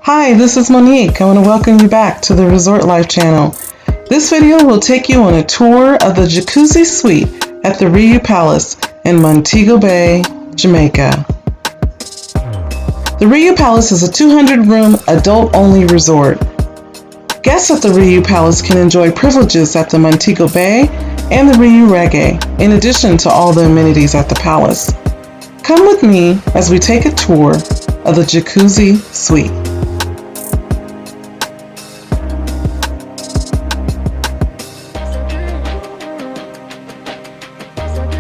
Hi, this is Monique. I want to welcome you back to the Resort Life channel. This video will take you on a tour of the Jacuzzi Suite at the Riu Palace in Montego Bay, Jamaica. The Riu Palace is a 200-room, adult-only resort. Guests at the Riu Palace can enjoy privileges at the Montego Bay and the Riu Reggae, in addition to all the amenities at the palace. Come with me as we take a tour of the Jacuzzi Suite.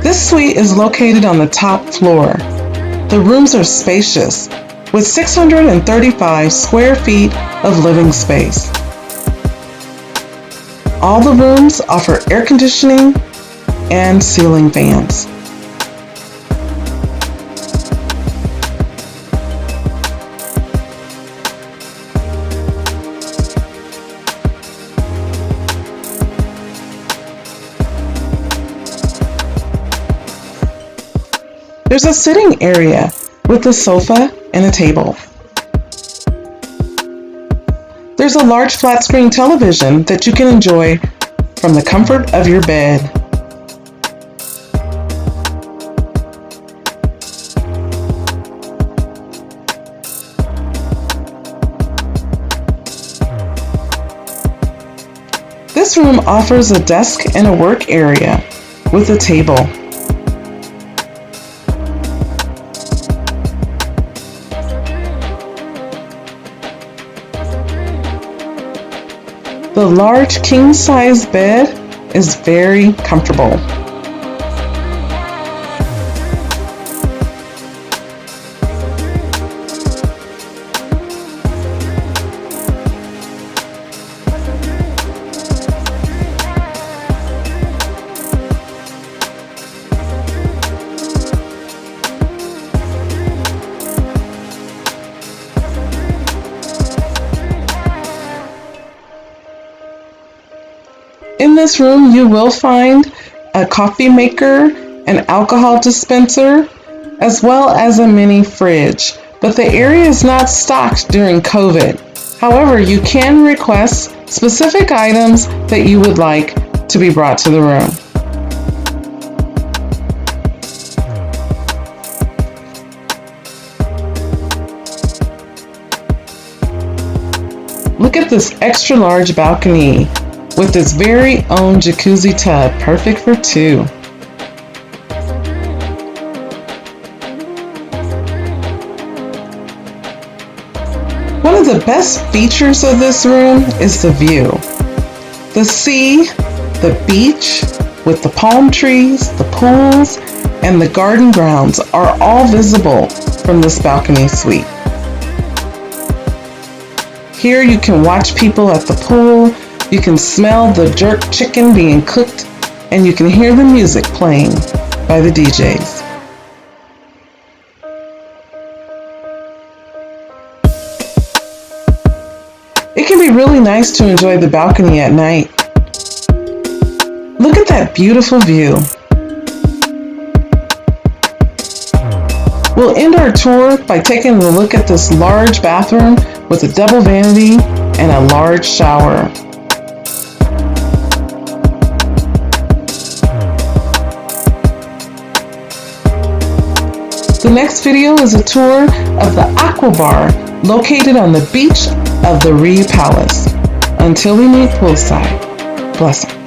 This suite is located on the top floor. The rooms are spacious, with 635 square feet of living space. All the rooms offer air conditioning and ceiling fans. There's a sitting area with a sofa and a table. There's a large flat screen television that you can enjoy from the comfort of your bed. This room offers a desk and a work area with a table. The large king-size bed is very comfortable. In this room, you will find a coffee maker, an alcohol dispenser, as well as a mini fridge. But the area is not stocked during COVID. However, you can request specific items that you would like to be brought to the room. Look at this extra large balcony with its very own jacuzzi tub, perfect for two. One of the best features of this room is the view. The sea, the beach, with the palm trees, the pools, and the garden grounds are all visible from this balcony suite. Here you can watch people at the pool. You can smell the jerk chicken being cooked, and you can hear the music playing by the DJs. It can be really nice to enjoy the balcony at night. Look at that beautiful view. We'll end our tour by taking a look at this large bathroom with a double vanity and a large shower. The next video is a tour of the Aqua Bar located on the beach of the Riu Palace. Until we meet poolside, blessings.